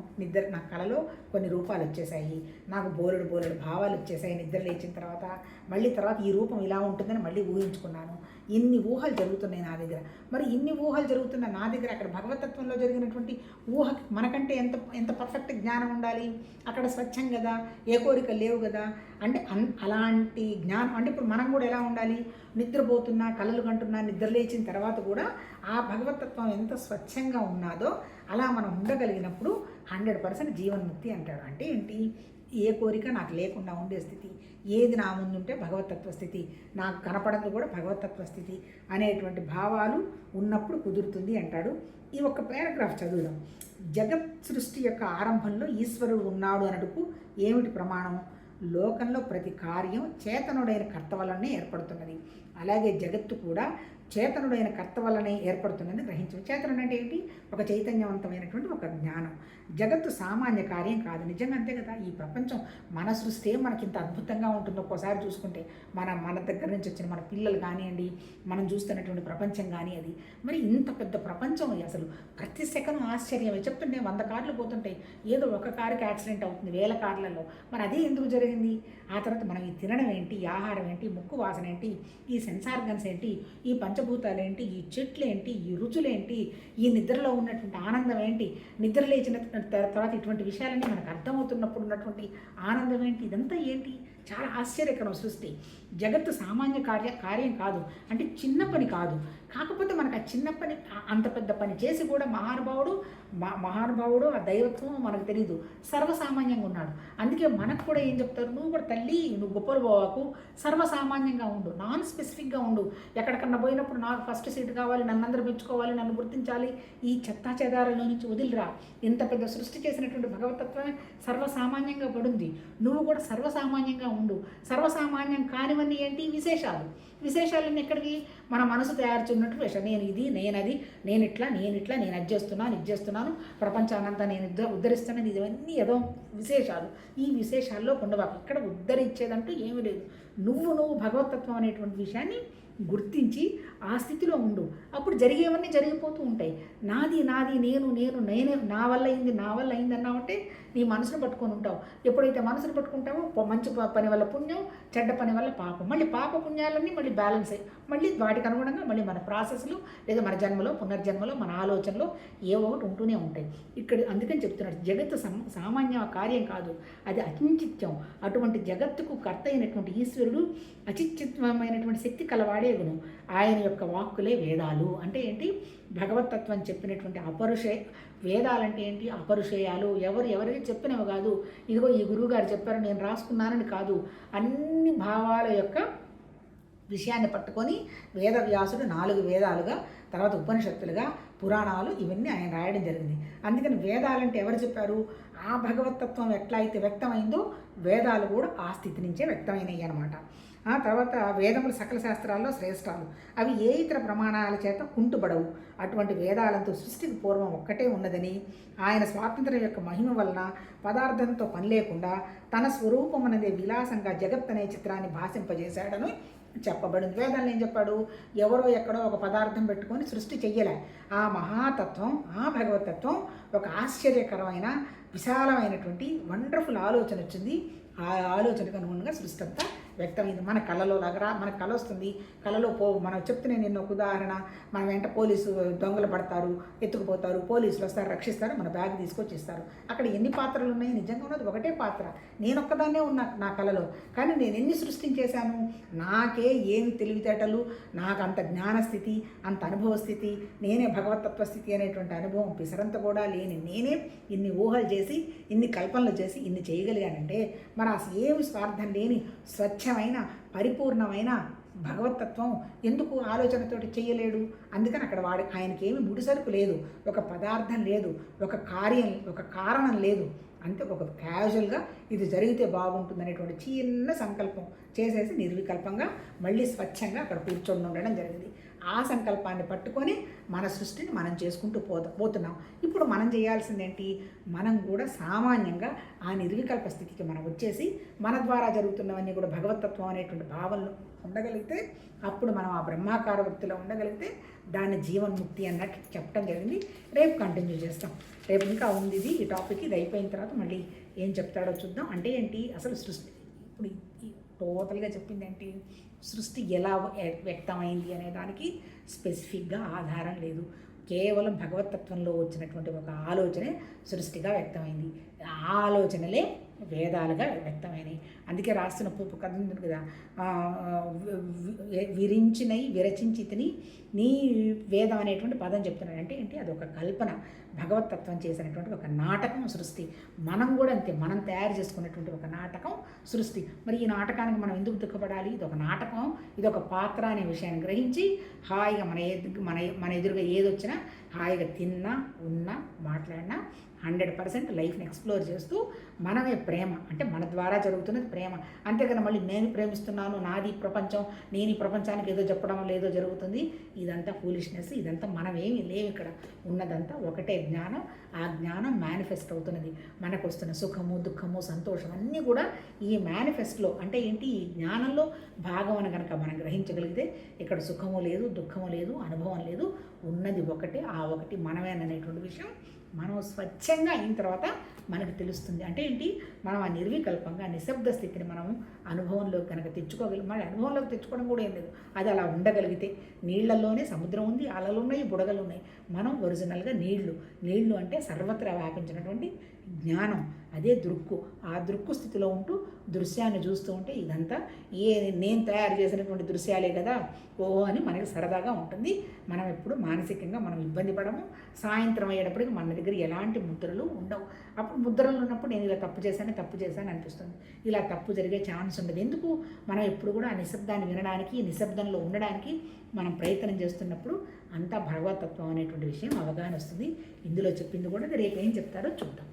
నా కలలో కొన్ని రూపాలు వచ్చేసాయి, నాకు బోలెడు భావాలు వచ్చేసాయి. నిద్ర లేచిన తర్వాత మళ్ళీ ఈ రూపం ఇలా ఉంటుందని మళ్ళీ ఊహించుకున్నాను. ఇన్ని ఊహలు జరుగుతున్నాయి నా దగ్గర. మరి ఇన్ని ఊహలు జరుగుతున్న నా దగ్గర అక్కడ భగవతత్వంలో జరిగినటువంటి ఊహ మనకంటే ఎంత పర్ఫెక్ట్ జ్ఞానం ఉండాలి? అక్కడ స్వచ్ఛం కదా, ఏ కోరిక లేవు కదా. అంటే అలాంటి జ్ఞానం అంటే ఇప్పుడు మనం కూడా ఎలా ఉండాలి? నిద్రపోతున్నా, కలలు కంటున్నా, నిద్ర లేచిన తర్వాత కూడా ఆ భగవతత్వం ఎంత స్వచ్ఛంగా ఉన్నాదో అలా మనం ఉండగలిగినప్పుడు 100% జీవన్ముక్తి అంటాడు. అంటే ఏంటి? ఏ కోరిక నాకు లేకుండా ఉండే స్థితి, ఏది నా ముందుంటే భగవతత్వ స్థితి, నాకు కనపడదు కూడా భగవతత్వ స్థితి అనేటువంటి భావాలు ఉన్నప్పుడు కుదురుతుంది అంటాడు. ఈ ఒక్క పారాగ్రాఫ్ చదువుదాం. జగత్ సృష్టి యొక్క ఆరంభంలో ఈశ్వరుడు ఉన్నాడు అనడుకు ఏమిటి ప్రమాణం? లోకంలో ప్రతి కార్యం చేతనుడైన కర్త వల్లనే ఏర్పడుతున్నది. అలాగే జగత్తు కూడా చేతనుడైన కర్త వల్లనే ఏర్పడుతుందని గ్రహించు. చేతనుడు అంటే ఏంటి? ఒక చైతన్యవంతమైనటువంటి ఒక జ్ఞానం. జగత్తు సామాన్య కార్యం కాదు. నిజంగా అంతే కదా. ఈ ప్రపంచం మన సృష్టి మనకి ఇంత అద్భుతంగా ఉంటుంది. ఒక్కోసారి చూసుకుంటే మన దగ్గర నుంచి వచ్చిన మన పిల్లలు కానివ్వండి, మనం చూస్తున్నటువంటి ప్రపంచం కానీ అది మరి ఇంత పెద్ద ప్రపంచం అసలు ప్రతి సెకండ్ ఆశ్చర్యమే. చెప్తుంటే 100 కార్లు పోతుంటాయి, ఏదో ఒక కారుకి యాక్సిడెంట్ అవుతుంది 1000 కార్లలో. మరి అదే ఎందుకు జరిగింది? ఆ తర్వాత మనం ఈ తినడం ఏంటి, ఈ ఆహారం ఏంటి, ముక్కు వాసన ఏంటి, ఈ సెన్స్ ఆర్గన్స్ ఏంటి, ఈ పంచభూతాలు ఏంటి, ఈ చెట్లు ఏంటి, ఈ రుచులేంటి, ఈ నిద్రలో ఉన్నటువంటి ఆనందం ఏంటి, నిద్ర లేచిన తర్వాత ఇటువంటి విషయాలన్నీ మనకు అర్థమవుతున్నప్పుడు ఉన్నటువంటి ఆనందం ఏంటి, ఇదంతా ఏంటి? చాలా ఆశ్చర్యకరం సృష్టి. జగత్తు సామాన్య కార్యం కాదు, అంటే చిన్న పని కాదు. కాకపోతే మనకు ఆ చిన్న పని అంత పెద్ద పని చేసి కూడా మహానుభావుడు ఆ దైవత్వం మనకు తెలియదు, సర్వసామాన్యంగా ఉన్నాడు. అందుకే మనకు కూడా ఏం చెప్తారు? నువ్వు కూడా తల్లి, నువ్వు గొప్పలు పోవాకు, సర్వసామాన్యంగా ఉండు, నాన్ స్పెసిఫిక్గా ఉండు. ఎక్కడికన్నా పోయినప్పుడు నాకు ఫస్ట్ సీట్ కావాలి, నన్ను అందరూ మెచ్చుకోవాలి, నన్ను గుర్తించాలి, ఈ చెత్తా చెదారంలో నుంచి వదిలిరా. ఇంత పెద్ద సృష్టి చేసినటువంటి భగవతత్వమే సర్వసామాన్యంగా పడుంది. నువ్వు కూడా సర్వసామాన్యంగా ఉండు. సర్వసామాన్యం కానివన్నీ ఏంటి? విశేషాలన్నీ ఎక్కడికి? మన మనసు తయారు చేసినట్టు విషయం. నేను ఇది, నేనది, నేను ఇట్లా, నేను అది చేస్తున్నాను, ప్రపంచానంతా నేను ఉద్ధరిస్తానని, ఇవన్నీ ఏదో విశేషాలు. ఈ విశేషాల్లో కొండవాకు ఇక్కడ ఉద్ధరించేదంటూ ఏమీ లేదు. నువ్వు భగవతత్వం అనేటువంటి విషయాన్ని గుర్తించి ఆ స్థితిలో ఉండు. అప్పుడు జరిగేవన్నీ జరిగిపోతూ ఉంటాయి. నాది నాది నేను నేను నేనే నా వల్ల అయింది అన్నావంటే నీ మనసును పట్టుకొని ఉంటావు. ఎప్పుడైతే మనసును పట్టుకుంటావో మంచి పని వల్ల పుణ్యం, చెడ్డ పని వల్ల పాపం. మళ్ళీ పాప పుణ్యాలన్నీ మళ్ళీ బ్యాలెన్స్ అయ్యి మళ్ళీ వాటికి అనుగుణంగా మళ్ళీ మన ప్రాసెస్లు లేదా మన జన్మలో పునర్జన్మలో మన ఆలోచనలో ఏవో ఒకటి ఉంటూనే ఉంటాయి. ఇక్కడ అందుకని చెప్తున్నాడు, జగత్తు సామాన్య కార్యం కాదు, అది అచించిత్యం. అటువంటి జగత్తుకు కర్త అయినటువంటి ఈశ్వరుడు అచిత్యమైనటువంటి శక్తి కలవాడేగును. ఆయన యొక్క వాక్కులే వేదాలు. అంటే ఏంటి? భగవతత్వం చెప్పినటువంటి వేదాలంటే ఏంటి? అపరుషేయాలు. ఎవరికి చెప్పినవి కాదు, ఇదిగో ఈ గురువుగారు చెప్పారు నేను రాసుకున్నానని కాదు. అన్ని భావాల యొక్క విషయాన్ని పట్టుకొని వేదవ్యాసుడు 4 వేదాలుగా, తర్వాత ఉపనిషత్తులుగా, పురాణాలు ఇవన్నీ ఆయన రాయడం జరిగింది. అందుకని వేదాలంటే ఎవరు చెప్పారు? ఆ భగవతత్వం ఎట్లా అయితే వ్యక్తమైందో వేదాలు కూడా ఆ స్థితి నుంచే వ్యక్తమైనవి అన్నమాట. ఆ తర్వాత వేదములు సకల శాస్త్రాల్లో శ్రేష్టాలు, అవి ఏ ఇతర ప్రమాణాల చేత కుంటుబడవు. అటువంటి వేదాలంతో సృష్టికి పూర్వం ఒక్కటే ఉన్నదని, ఆయన స్వాతంత్ర్యం యొక్క మహిమ వలన పదార్థంతో పని లేకుండా తన స్వరూపం అనేది విలాసంగా జగత్ అనే చిత్రాన్ని భాషింపజేశాడని చెప్పబడింది. వేదాలను ఏం చెప్పాడు? ఎవరో ఎక్కడో ఒక పదార్థం పెట్టుకొని సృష్టి చెయ్యలే. ఆ మహాతత్వం, ఆ భగవతత్వం ఒక ఆశ్చర్యకరమైన విశాలమైనటువంటి వండర్ఫుల్ ఆలోచన వచ్చింది. ఆ ఆలోచనకు అనుగుణంగా సృష్టి అంతా వ్యక్తమైంది. మన కళలో లాగా మనకు కళ వస్తుంది. కళలో మనం చెప్తున్నాను నేను ఒక ఉదాహరణ. మన వెంట పోలీసు దొంగలు పడతారు, ఎత్తుకుపోతారు, పోలీసులు వస్తారు, రక్షిస్తారు, మన బ్యాగ్ తీసుకొచ్చి ఇస్తారు. అక్కడ ఎన్ని పాత్రలు ఉన్నాయి? నిజంగా ఉన్నది ఒకటే పాత్ర. నేను ఒక్కదాన్నే ఉన్నా నా కళలో. కానీ నేను ఎన్ని సృష్టించేశాను? నాకే ఏమి తెలివితేటలు, నాకు అంత జ్ఞానస్థితి, అంత అనుభవ స్థితి, నేనే భగవతత్వ స్థితి అనేటువంటి అనుభవం పిసరంత కూడా లేని నేనే ఇన్ని ఊహలు చేసి, ఇన్ని కల్పనలు చేసి, ఇన్ని చేయగలిగానంటే మరి అసలు ఏమి స్వార్థం లేని స్వచ్ఛమైన పరిపూర్ణమైన భగవతత్వం ఎందుకు ఆలోచనతోటి చేయలేడు? అందుకని అక్కడ ఆయనకి ఏమి ముడిసరుకు లేదు, ఒక పదార్థం లేదు, ఒక కార్యం, ఒక కారణం లేదు. అంతే ఒక క్యాజువల్గా ఇది జరిగితే బాగుంటుందనేటువంటి చిన్న సంకల్పం చేసేసి నిర్వికల్పంగా మళ్ళీ స్వచ్ఛంగా అక్కడ కూర్చొని ఉండడం జరిగింది. ఆ సంకల్పాన్ని పట్టుకొని మన సృష్టిని మనం చేసుకుంటూ పోతున్నాం. ఇప్పుడు మనం చేయాల్సిందేంటి? మనం కూడా సామాన్యంగా ఆ నిర్వికల్ప స్థితికి మనం వచ్చేసి మన ద్వారా జరుగుతున్నవన్నీ కూడా భగవతత్వం అనేటువంటి భావనలో ఉండగలిగితే, అప్పుడు మనం ఆ బ్రహ్మాకార వృత్తిలో ఉండగలిగితే దాన్ని జీవన్ముక్తి అన్నట్టు చెప్పడం జరిగింది. రేపు కంటిన్యూ చేస్తాం. రేపు ఇంకా ఉంది ఈ టాపిక్. ఇది అయిపోయిన తర్వాత మళ్ళీ ఏం చెప్తాడో చూద్దాం. అంటే ఏంటి అసలు సృష్టి, ఇప్పుడు టోటల్గా చెప్పింది ఏంటి? సృష్టి ఎలా వ్యక్తమైంది అనే దానికి స్పెసిఫిక్గా ఆధారం లేదు. కేవలం భగవతత్వంలో వచ్చినటువంటి ఒక ఆలోచనే సృష్టిగా వ్యక్తమైంది. ఆ ఆలోచనలే వేదాలుగా వ్యక్తమైనవి. అందుకే రాస్తున్న కథ ఉంది కదా, విరచించితిని నీ వేదం అనేటువంటి పదం చెప్తున్నాడు. అంటే ఏంటి? అదొక కల్పన, భగవతత్వం చేసినటువంటి ఒక నాటకం సృష్టి. మనం కూడా అంతే, మనం తయారు చేసుకున్నటువంటి ఒక నాటకం సృష్టి. మరి ఈ నాటకానికి మనం ఎందుకు దుఃఖపడాలి? ఇది ఒక నాటకం, ఇది ఒక పాత్ర అనే విషయాన్ని గ్రహించి హాయిగా మన ఎదురుగా ఏదొచ్చినా హాయిగా తిన్నా, ఉన్నా, మాట్లాడినా 100% లైఫ్ని ఎక్స్ప్లోర్ చేస్తూ మనమే ప్రేమ, అంటే మన ద్వారా జరుగుతున్నది ప్రేమ. అంతేగాని మళ్ళీ నేను ప్రేమిస్తున్నాను, నాది ప్రపంచం, నేను ఈ ప్రపంచానికి ఏదో చెప్పడం లేదో జరుగుతుంది, ఇదంతా ఫూలిష్నెస్. ఇదంతా మనమేమి లేవు. ఇక్కడ ఉన్నదంతా ఒకటే జ్ఞానం. ఆ జ్ఞానం మేనిఫెస్ట్ అవుతున్నది. మనకు వస్తున్న సుఖము, దుఃఖము, సంతోషం అన్నీ కూడా ఈ మేనిఫెస్ట్లో, అంటే ఏంటి? ఈ జ్ఞానంలో భాగం అని కనుక మనం గ్రహించగలిగితే ఇక్కడ సుఖము లేదు, దుఃఖము లేదు, అనుభవం లేదు, ఉన్నది ఒకటే. ఆ ఒకటి మనమేననేటువంటి విషయం మనం స్వచ్ఛంగా అయిన తర్వాత మనకు తెలుస్తుంది. అంటే ఏంటి? మనం ఆ నిర్వికల్పంగా నిశ్శబ్ద స్థితిని మనం అనుభవంలోకి కనుక తెచ్చుకోగలిగి, మరి అనుభవంలోకి తెచ్చుకోవడం కూడా ఏం లేదు, అది అలా ఉండగలిగితే. నీళ్లలోనే సముద్రం ఉంది, అలలు ఉన్నాయి, బుడగలు ఉన్నాయి. మనం ఒరిజినల్గా నీళ్లు అంటే సర్వత్రా వ్యాపించినటువంటి జ్ఞానం, అదే దృక్కు. ఆ దృక్కు స్థితిలో ఉంటూ దృశ్యాన్ని చూస్తూ ఉంటే ఇదంతా నేను తయారు చేసినటువంటి దృశ్యాలే కదా ఓహో అని మనకి సరదాగా ఉంటుంది. మనం ఎప్పుడు మానసికంగా మనం ఇబ్బంది పడము. సాయంత్రం అయ్యేటప్పటికి మన దగ్గర ఎలాంటి ముద్రలు ఉండవు. అప్పుడు ముద్రలు ఉన్నప్పుడు నేను ఇలా తప్పు చేశాను అనిపిస్తుంది. ఇలా తప్పు జరిగే ఛాన్స్ ఉండదు. ఎందుకు? మనం ఎప్పుడు కూడా ఆ నిశ్శబ్దాన్ని వినడానికి, నిశ్శబ్దంలో ఉండడానికి మనం ప్రయత్నం చేస్తున్నప్పుడు అంతా భగవతత్వం అనేటువంటి విషయం అవగాహన వస్తుంది. ఇందులో చెప్పింది కూడా రేపు ఏం చెప్తారో చూద్దాం.